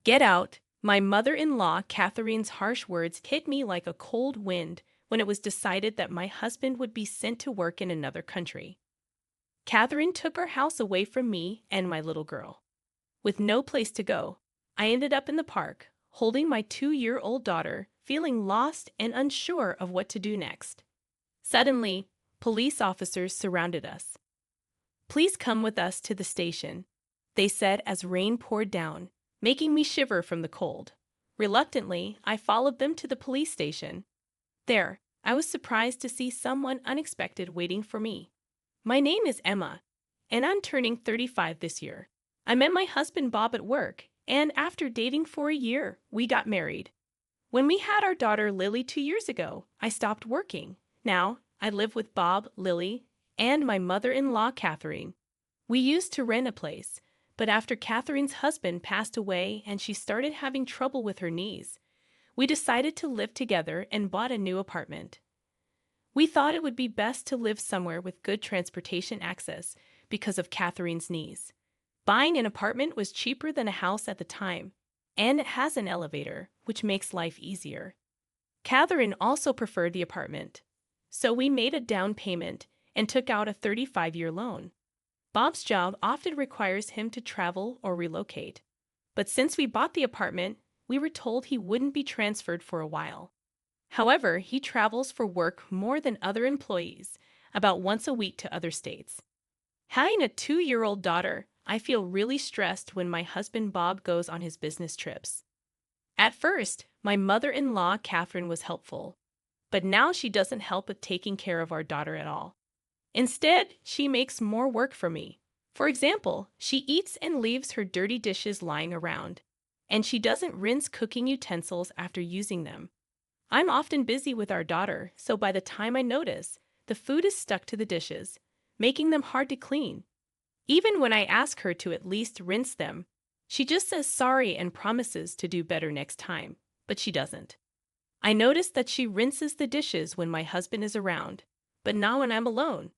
Get out! My mother-in-law, Catherine's harsh words hit me like a cold wind when it was decided that my husband would be sent to work in another country. Catherine took our house away from me and my little girl. With no place to go, I ended up in the park, holding my 2-year-old daughter, feeling lost and unsure of what to do next. Suddenly, police officers surrounded us. "Please come with us to the station," they said as rain poured down, making me shiver from the cold. Reluctantly, I followed them to the police station. There, I was surprised to see someone unexpected waiting for me. "My name is Emma, and I'm turning 35 this year. I met my husband Bob at work, and after dating for a year, we got married. When we had our daughter Lily 2 years ago, I stopped working. Now, I live with Bob, Lily, and my mother-in-law, Catherine. We used to rent a place, but after Catherine's husband passed away and she started having trouble with her knees, we decided to live together and bought a new apartment. We thought it would be best to live somewhere with good transportation access because of Catherine's knees. Buying an apartment was cheaper than a house at the time, and it has an elevator, which makes life easier. Catherine also preferred the apartment, so we made a down payment and took out a 35-year loan. Bob's job often requires him to travel or relocate, but since we bought the apartment, we were told he wouldn't be transferred for a while. However, he travels for work more than other employees, about once a week to other states. Having a 2-year-old daughter, I feel really stressed when my husband Bob goes on his business trips. At first, my mother-in-law Catherine was helpful, but now she doesn't help with taking care of our daughter at all. Instead, she makes more work for me. For example, she eats and leaves her dirty dishes lying around, and she doesn't rinse cooking utensils after using them. I'm often busy with our daughter, so by the time I notice, the food is stuck to the dishes, making them hard to clean. Even when I ask her to at least rinse them, she just says sorry and promises to do better next time, but she doesn't. I notice that she rinses the dishes when my husband is around, but not when I'm alone.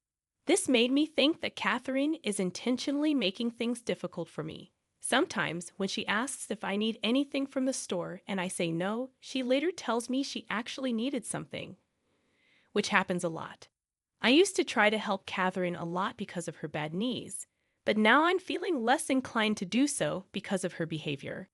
This made me think that Catherine is intentionally making things difficult for me. Sometimes, when she asks if I need anything from the store and I say no, she later tells me she actually needed something, which happens a lot. I used to try to help Catherine a lot because of her bad knees, but now I'm feeling less inclined to do so because of her behavior.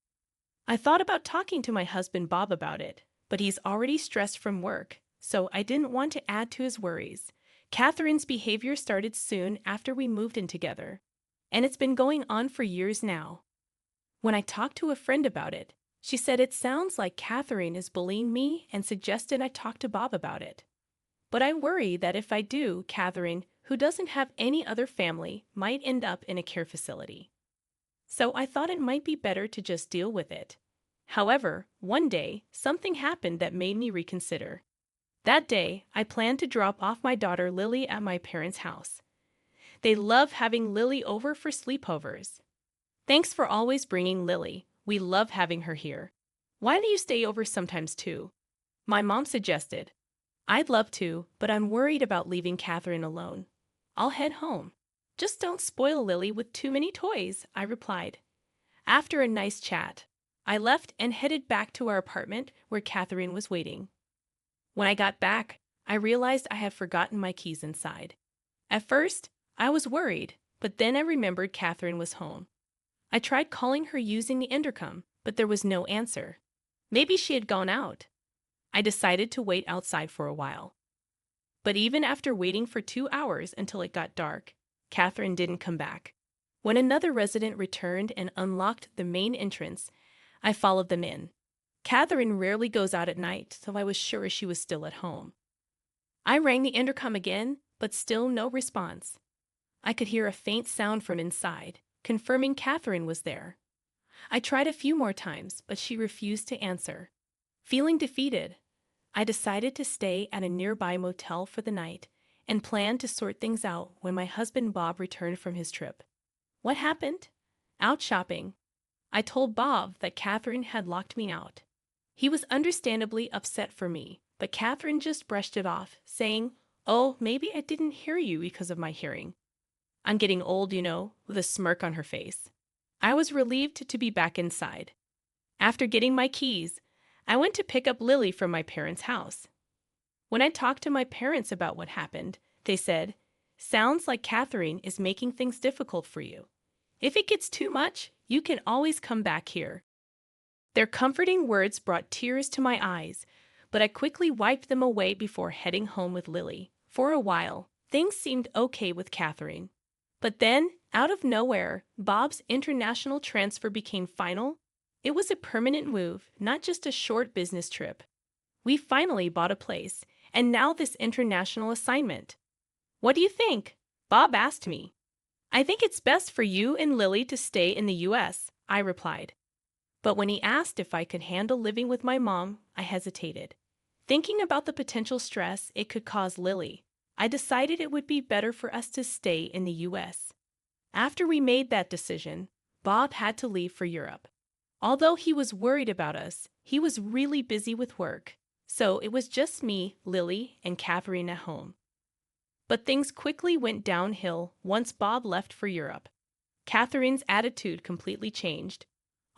I thought about talking to my husband Bob about it, but he's already stressed from work, so I didn't want to add to his worries. Catherine's behavior started soon after we moved in together, and it's been going on for years now. When I talked to a friend about it, she said it sounds like Catherine is bullying me and suggested I talk to Bob about it. But I worry that if I do, Catherine, who doesn't have any other family, might end up in a care facility. So I thought it might be better to just deal with it. However, one day, something happened that made me reconsider. That day, I planned to drop off my daughter Lily at my parents' house. They love having Lily over for sleepovers. "Thanks for always bringing Lily. We love having her here. Why don't you stay over sometimes too?" my mom suggested. "I'd love to, but I'm worried about leaving Catherine alone. I'll head home." "Just don't spoil Lily with too many toys," I replied. After a nice chat, I left and headed back to our apartment where Catherine was waiting. When I got back, I realized I had forgotten my keys inside. At first, I was worried, but then I remembered Catherine was home. I tried calling her using the intercom, but there was no answer. Maybe she had gone out. I decided to wait outside for a while. But even after waiting for 2 hours until it got dark, Catherine didn't come back. When another resident returned and unlocked the main entrance, I followed them in. Catherine rarely goes out at night, so I was sure she was still at home. I rang the intercom again, but still no response. I could hear a faint sound from inside, confirming Catherine was there. I tried a few more times, but she refused to answer. Feeling defeated, I decided to stay at a nearby motel for the night and planned to sort things out when my husband Bob returned from his trip. What happened? Out shopping. I told Bob that Catherine had locked me out. He was understandably upset for me, but Catherine just brushed it off, saying, "Oh, maybe I didn't hear you because of my hearing. I'm getting old, with a smirk on her face. I was relieved to be back inside. After getting my keys, I went to pick up Lily from my parents' house. When I talked to my parents about what happened, they said, "Sounds like Catherine is making things difficult for you. If it gets too much, you can always come back here." Their comforting words brought tears to my eyes, but I quickly wiped them away before heading home with Lily. For a while, things seemed okay with Catherine. But then, out of nowhere, Bob's international transfer became final. It was a permanent move, not just a short business trip. We finally bought a place, and now this international assignment. "What do you think?" Bob asked me. "I think it's best for you and Lily to stay in the US," I replied. But when he asked if I could handle living with my mom, I hesitated. Thinking about the potential stress it could cause Lily, I decided it would be better for us to stay in the US. After we made that decision, Bob had to leave for Europe. Although he was worried about us, he was really busy with work, so it was just me, Lily, and Catherine at home. But things quickly went downhill once Bob left for Europe. Catherine's attitude completely changed.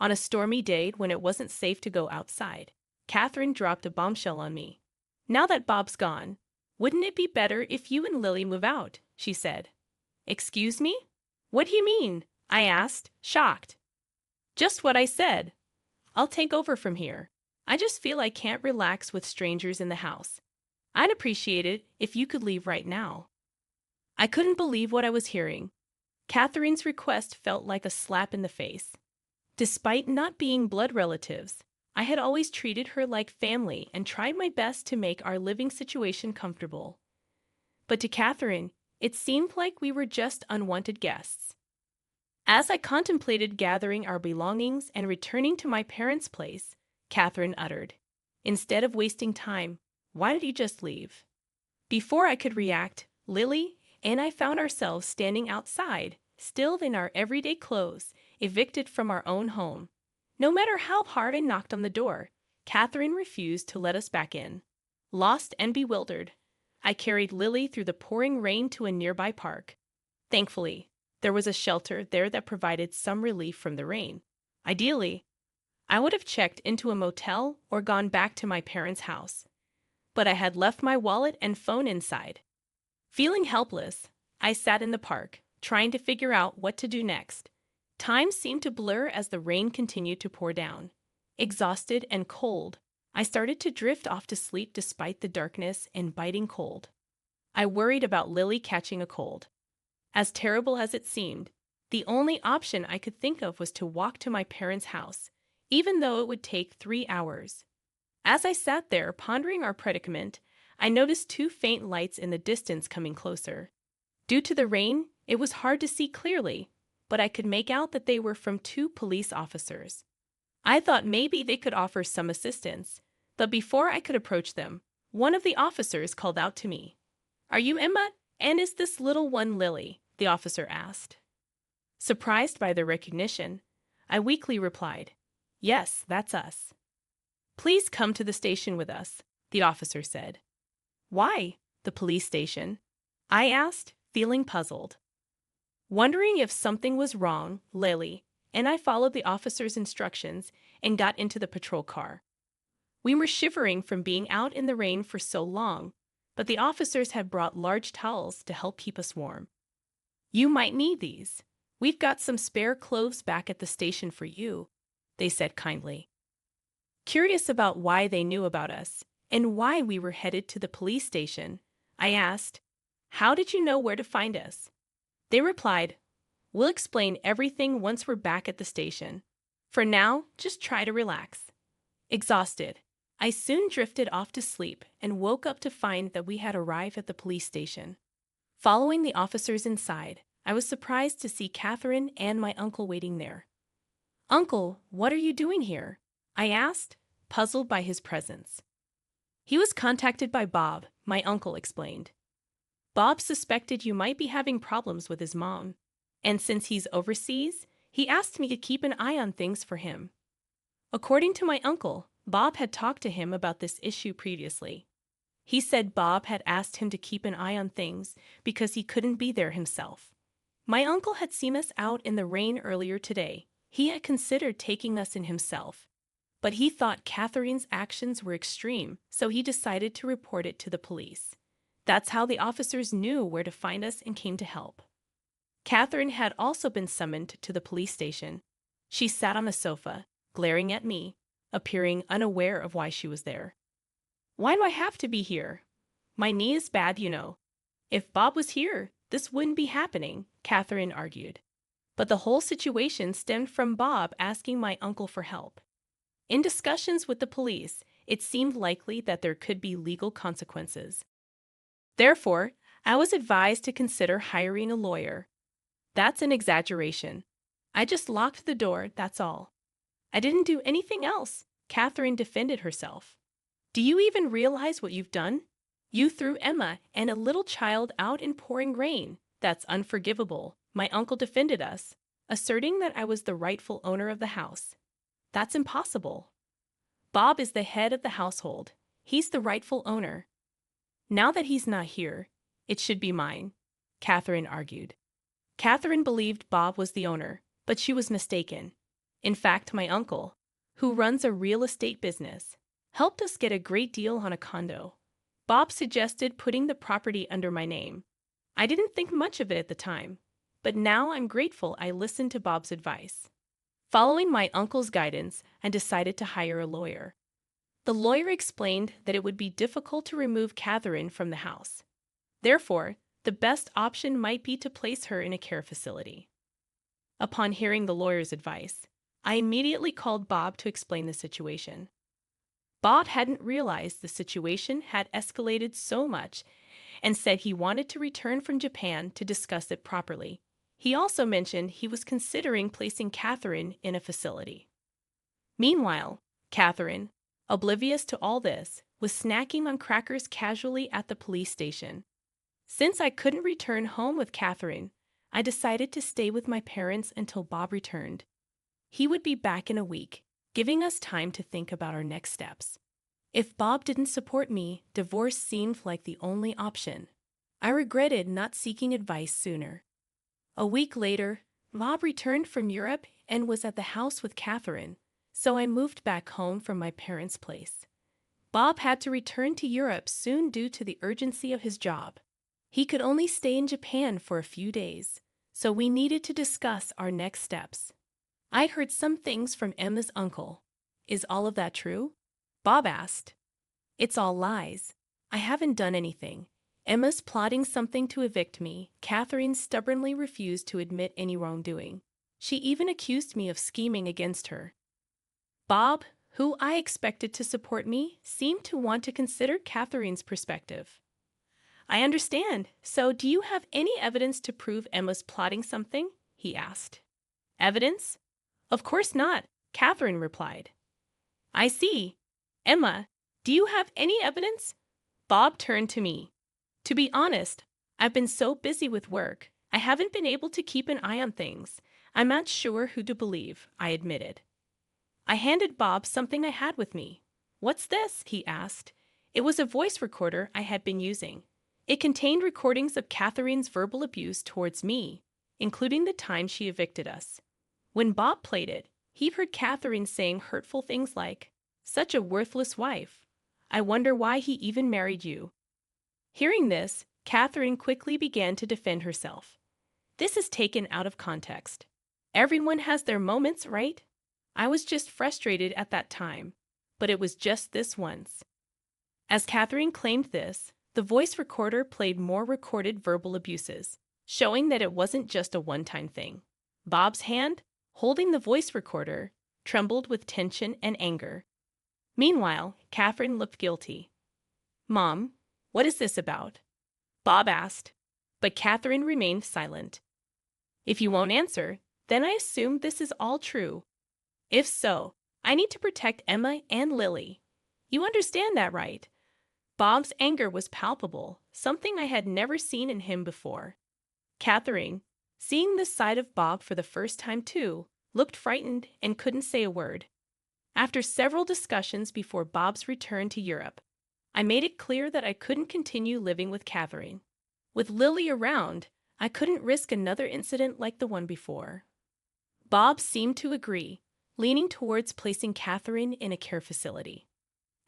On a stormy day when it wasn't safe to go outside, Catherine dropped a bombshell on me. "Now that Bob's gone, wouldn't it be better if you and Lily move out?" she said. "Excuse me? What do you mean?" I asked, shocked. "Just what I said. I'll take over from here. I just feel I can't relax with strangers in the house. I'd appreciate it if you could leave right now." I couldn't believe what I was hearing. Catherine's request felt like a slap in the face. Despite not being blood relatives, I had always treated her like family and tried my best to make our living situation comfortable. But to Catherine, it seemed like we were just unwanted guests. As I contemplated gathering our belongings and returning to my parents' place, Catherine uttered, "Instead of wasting time, why did you just leave?" Before I could react, Lily and I found ourselves standing outside, still in our everyday clothes, evicted from our own home. No matter how hard I knocked on the door, Catherine refused to let us back in. Lost and bewildered, I carried Lily through the pouring rain to a nearby park. Thankfully, there was a shelter there that provided some relief from the rain. Ideally, I would have checked into a motel or gone back to my parents' house. But I had left my wallet and phone inside. Feeling helpless, I sat in the park, trying to figure out what to do next. Time seemed to blur as the rain continued to pour down. Exhausted and cold, I started to drift off to sleep despite the darkness and biting cold. I worried about Lily catching a cold. As terrible as it seemed, the only option I could think of was to walk to my parents' house, even though it would take 3 hours. As I sat there pondering our predicament, I noticed 2 faint lights in the distance coming closer. Due to the rain, it was hard to see clearly, but I could make out that they were from 2 police officers. I thought maybe they could offer some assistance, but before I could approach them, one of the officers called out to me. "Are you Emma? And is this little one Lily?" the officer asked. Surprised by their recognition, I weakly replied, "Yes, that's us." "Please come to the station with us," the officer said. "Why, the police station?" I asked, feeling puzzled. Wondering if something was wrong, Lily and I followed the officer's instructions and got into the patrol car. We were shivering from being out in the rain for so long, but the officers had brought large towels to help keep us warm. "You might need these. We've got some spare clothes back at the station for you," they said kindly. Curious about why they knew about us and why we were headed to the police station, I asked, "How did you know where to find us?" They replied, "We'll explain everything once we're back at the station. For now, just try to relax." Exhausted, I soon drifted off to sleep and woke up to find that we had arrived at the police station. Following the officers inside, I was surprised to see Catherine and my uncle waiting there. "Uncle, what are you doing here?" I asked, puzzled by his presence. "He was contacted by Bob," my uncle explained. "Bob suspected you might be having problems with his mom, and since he's overseas, he asked me to keep an eye on things for him." According to my uncle, Bob had talked to him about this issue previously. He said Bob had asked him to keep an eye on things because he couldn't be there himself. My uncle had seen us out in the rain earlier today. He had considered taking us in himself, But he thought Catherine's actions were extreme, so he decided to report it to the police. That's how the officers knew where to find us and came to help. Catherine had also been summoned to the police station. She sat on a sofa, glaring at me, appearing unaware of why she was there. Why do I have to be here? My knee is bad, you know. If Bob was here, this wouldn't be happening, Catherine argued. But the whole situation stemmed from Bob asking my uncle for help. In discussions with the police, it seemed likely that there could be legal consequences. Therefore, I was advised to consider hiring a lawyer. That's an exaggeration. I just locked the door, that's all. I didn't do anything else, Catherine defended herself. Do you even realize what you've done? You threw Emma and a little child out in pouring rain. That's unforgivable, my uncle defended us, asserting that I was the rightful owner of the house. That's impossible. Bob is the head of the household. He's the rightful owner. Now that he's not here, it should be mine, Catherine argued. Catherine believed Bob was the owner, but she was mistaken. In fact, my uncle, who runs a real estate business, helped us get a great deal on a condo. Bob suggested putting the property under my name. I didn't think much of it at the time, but now I'm grateful I listened to Bob's advice. Following my uncle's guidance, I decided to hire a lawyer. The lawyer explained that it would be difficult to remove Catherine from the house. Therefore, the best option might be to place her in a care facility. Upon hearing the lawyer's advice, I immediately called Bob to explain the situation. Bob hadn't realized the situation had escalated so much and said he wanted to return from Japan to discuss it properly. He also mentioned he was considering placing Catherine in a facility. Meanwhile, Catherine, oblivious to all this, was snacking on crackers casually at the police station. Since I couldn't return home with Catherine, I decided to stay with my parents until Bob returned. He would be back in a week, giving us time to think about our next steps. If Bob didn't support me, divorce seemed like the only option. I regretted not seeking advice sooner. A week later, Bob returned from Europe and was at the house with Catherine, so I moved back home from my parents' place. Bob had to return to Europe soon due to the urgency of his job. He could only stay in Japan for a few days, so we needed to discuss our next steps. I'd heard some things from Emma's uncle. Is all of that true? Bob asked. It's all lies. I haven't done anything. Emma's plotting something to evict me. Catherine stubbornly refused to admit any wrongdoing. She even accused me of scheming against her. Bob, who I expected to support me, seemed to want to consider Catherine's perspective. I understand. So do you have any evidence to prove Emma's plotting something? He asked. Evidence? Of course not, Catherine replied. I see. Emma, do you have any evidence? Bob turned to me. To be honest, I've been so busy with work, I haven't been able to keep an eye on things. I'm not sure who to believe, I admitted. I handed Bob something I had with me. What's this? He asked. It was a voice recorder I had been using. It contained recordings of Catherine's verbal abuse towards me, including the time she evicted us. When Bob played it, he heard Catherine saying hurtful things like, "Such a worthless wife. I wonder why he even married you." Hearing this, Catherine quickly began to defend herself. This is taken out of context. Everyone has their moments, right? I was just frustrated at that time, but it was just this once. As Catherine claimed this, the voice recorder played more recorded verbal abuses, showing that it wasn't just a one-time thing. Bob's hand, holding the voice recorder, trembled with tension and anger. Meanwhile, Catherine looked guilty. Mom, what is this about? Bob asked, but Catherine remained silent. If you won't answer, then I assume this is all true. If so, I need to protect Emma and Lily. You understand that, right? Bob's anger was palpable, something I had never seen in him before. Catherine, seeing this side of Bob for the first time too, looked frightened and couldn't say a word. After several discussions before Bob's return to Europe, I made it clear that I couldn't continue living with Catherine. With Lily around, I couldn't risk another incident like the one before. Bob seemed to agree, leaning towards placing Catherine in a care facility.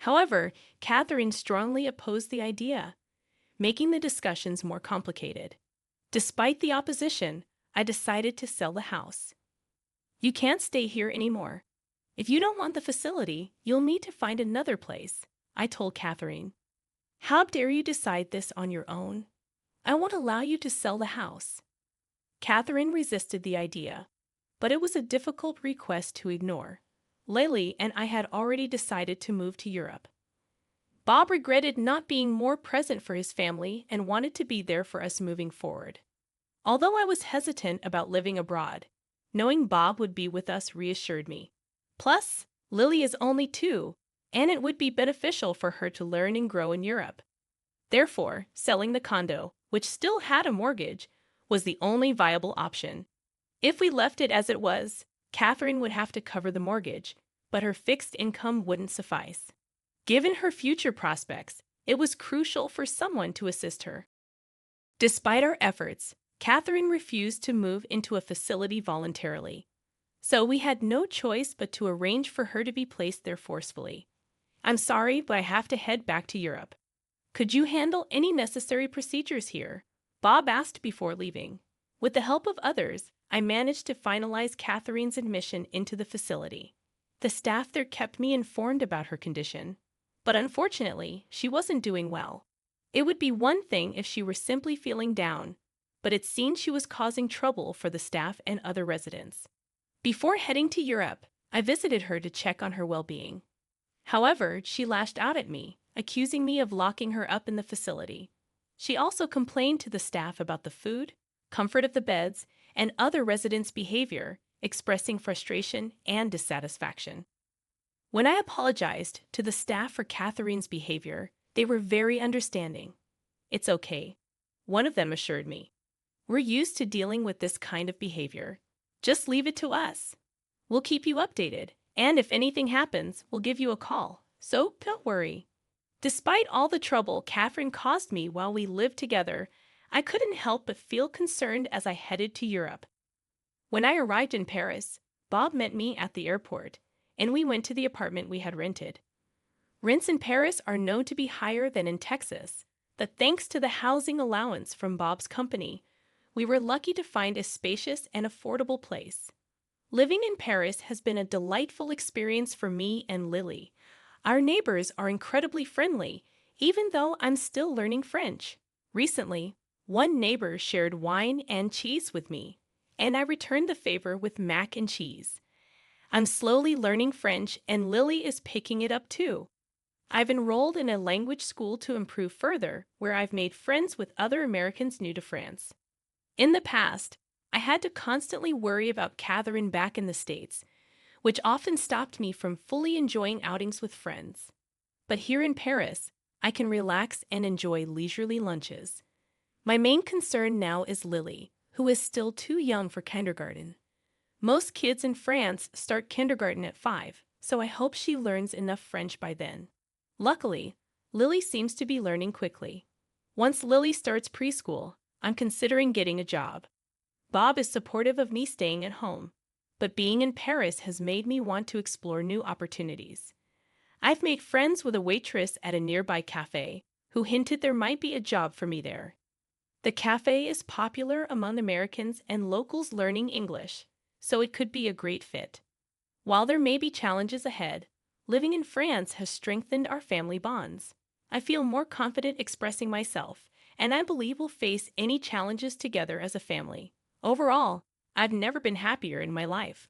However, Catherine strongly opposed the idea, making the discussions more complicated. Despite the opposition, I decided to sell the house. "You can't stay here anymore. If you don't want the facility, you'll need to find another place," I told Catherine. "How dare you decide this on your own? I won't allow you to sell the house." Catherine resisted the idea, but it was a difficult request to ignore. Lily and I had already decided to move to Europe. Bob regretted not being more present for his family and wanted to be there for us moving forward. Although I was hesitant about living abroad, knowing Bob would be with us reassured me. Plus, Lily is only 2, and it would be beneficial for her to learn and grow in Europe. Therefore, selling the condo, which still had a mortgage, was the only viable option. If we left it as it was, Catherine would have to cover the mortgage, but her fixed income wouldn't suffice. Given her future prospects, it was crucial for someone to assist her. Despite our efforts, Catherine refused to move into a facility voluntarily, so we had no choice but to arrange for her to be placed there forcefully. "I'm sorry, but I have to head back to Europe. Could you handle any necessary procedures here?" Bob asked before leaving. With the help of others, I managed to finalize Catherine's admission into the facility. The staff there kept me informed about her condition, but unfortunately, she wasn't doing well. It would be one thing if she were simply feeling down, but it seemed she was causing trouble for the staff and other residents. Before heading to Europe, I visited her to check on her well-being. However, she lashed out at me, accusing me of locking her up in the facility. She also complained to the staff about the food, comfort of the beds, and other residents' behavior, expressing frustration and dissatisfaction. When I apologized to the staff for Catherine's behavior, they were very understanding. "It's okay," one of them assured me. "We're used to dealing with this kind of behavior. Just leave it to us. We'll keep you updated, and if anything happens, we'll give you a call, so don't worry." Despite all the trouble Catherine caused me while we lived together, I couldn't help but feel concerned as I headed to Europe. When I arrived in Paris, Bob met me at the airport, and we went to the apartment we had rented. Rents in Paris are known to be higher than in Texas, but thanks to the housing allowance from Bob's company, we were lucky to find a spacious and affordable place. Living in Paris has been a delightful experience for me and Lily. Our neighbors are incredibly friendly, even though I'm still learning French. Recently, one neighbor shared wine and cheese with me, and I returned the favor with mac and cheese. I'm slowly learning French, and Lily is picking it up too. I've enrolled in a language school to improve further, where I've made friends with other Americans new to France. In the past, I had to constantly worry about Catherine back in the States, which often stopped me from fully enjoying outings with friends. But here in Paris, I can relax and enjoy leisurely lunches. My main concern now is Lily, who is still too young for kindergarten. Most kids in France start kindergarten at 5, so I hope she learns enough French by then. Luckily, Lily seems to be learning quickly. Once Lily starts preschool, I'm considering getting a job. Bob is supportive of me staying at home, but being in Paris has made me want to explore new opportunities. I've made friends with a waitress at a nearby cafe who hinted there might be a job for me there. The cafe is popular among Americans and locals learning English, so it could be a great fit. While there may be challenges ahead, living in France has strengthened our family bonds. I feel more confident expressing myself, and I believe we'll face any challenges together as a family. Overall, I've never been happier in my life.